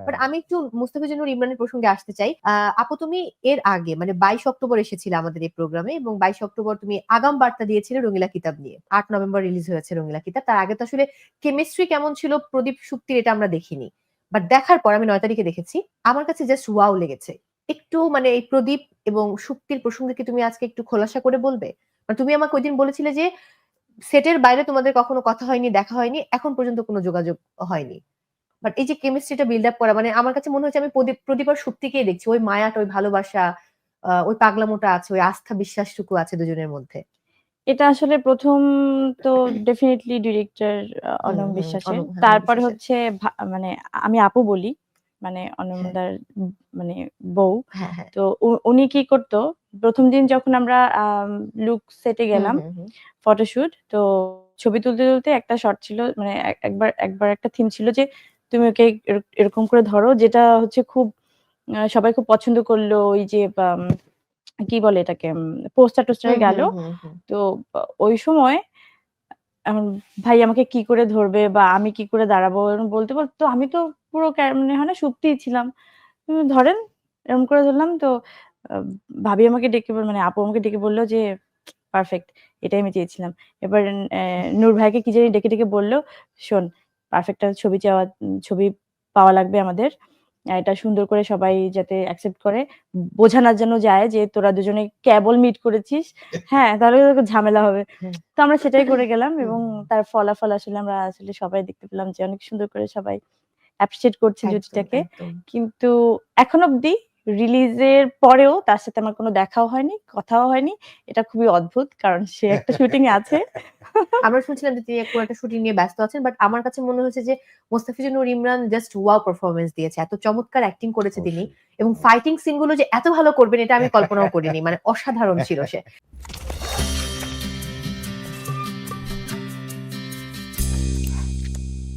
But আমি একটু মুস্তাফিজুর নূর ইমরানের প্রসঙ্গে আসতে চাই। আপু, তুমি এর আগে মানে 22 অক্টোবর এসেছিলে আমাদের এই প্রোগ্রামে, এবং 22 অক্টোবর তুমি আগাম বার্তা দিয়েছিলে রঙিলা কিতাব নিয়ে। 8 নভেম্বর রিলিজ হয়েছে রঙিলা কিতাব। তার আগে তো আসলে কেমিস্ট্রি কেমন ছিল প্রদীপ শুক্তির এটা আমরা দেখিনি, বাট দেখার পর আমি 9 তারিখে দেখেছি, আমার কাছে জাস্ট ওয়াও লেগেছে। একটু মানে এই প্রদীপ এবং শুক্তির প্রসঙ্গে কি তুমি আজকে একটু খোলাসা করে বলবে? মানে তুমি আমাকে ওইদিন বলেছিলে যে সেটের বাইরে তোমাদের কখনো কথা হয়নি, দেখা হয়নি, এখন পর্যন্ত কোনো যোগাযোগ হয়নি, বাট এই যে কেমিস্ট্রিটা বিল্ড আপ করা, মানে আমার কাছে মনে হচ্ছে আমি প্রদীপ আর সুপ্তিকেই দেখছি, ওই মায়াটা, ওই ভালোবাসা, ওই পাগলামোটা আছে, ওই আস্থা বিশ্বাসটুকু আছে দুজনের মধ্যে। এটা আসলে প্রথম তো ডেফিনেটলি ডিরেক্টর হুম অনম হুম বিশ্বাসের, হ্যাঁ, অনেক তারপরে বিশ্বাসের। হচ্ছে মানে আমি আপু বলি, মানে হ্যাঁ অনমদার মানে বউ। হ্যাঁ হ্যাঁ। তো উনি কি করতো, প্রথম দিন যখন আমরা লুক সেটে হুম গেলাম হুম হুম ফটোশুট, তো ছবি তুলতে তুলতে একটা শট ছিল, মানে একবার একটা থিম ছিল যে তুমি ওকে এরকম করে ধরো, যেটা হচ্ছে খুব সবাই খুব পছন্দ করলো। ওই যে কি বলে এটাকে, পোস্টার টোস্টারে হুম গেল। হুম হুম হুম। তো ওই সময় আমার ভাই আমাকে কি করে ধরবে বা আমি কি করে দাঁড়াবো এরকম বলতে বলতে, তো আমি তো পুরো মানে হয় না সুপ্তিই ছিলাম, ধরেন এরকম করে ধরলাম। তো আহ, ভাবি আমাকে ডেকে মানে আপু আমাকে ডেকে বললো যে পারফেক্ট, এটাই আমি চেয়েছিলাম। এবার নূর ভাইকে কি জানি ডেকে ডেকে বললো, শোন, পারফেক্ট একটা ছবি পাওয়া লাগবে আমাদের, এটা সুন্দর করে সবাই যাতে অ্যাকসেপ্ট করে, বোঝানোর জন্য যায় যে তোরা দুজনে কেবল মিট করেছিস, হ্যাঁ তাহলে তো ঝামেলা হবে। হুম। তো আমরা সেটাই করে গেলাম, এবং হুম, তার ফলাফল আসলে আমরা আসলে সবাই দেখতে পেলাম যে অনেক সুন্দর করে সবাই অ্যাপ্রিশিয়েট করছে একদম জুটিটাকে। একদম। কিন্তু এখন অব্দি রিলিজের পরেও তার সাথে আমার কোনো দেখাও হয়নি, কথাও হয়নি। এটা খুবই অদ্ভুত, কারণ সে একটা শুটিং এ আছে। আমরা শুনছিলাম যে তিনি কোনো একটা শুটিং নিয়ে ব্যস্ত আছেন, বাট আমার কাছে মনে হচ্ছে যে মোস্তাফিজুর নূর ইমরান জাস্ট ওয়াও পারফরমেন্স দিয়েছে, এত চমৎকার অ্যাক্টিং করেছে তিনি, অবশ্যই। এবং ফাইটিং সিন গুলো যে এত ভালো করবেন এটা আমি কল্পনাও করিনি, মানে অসাধারণ ছিল সে।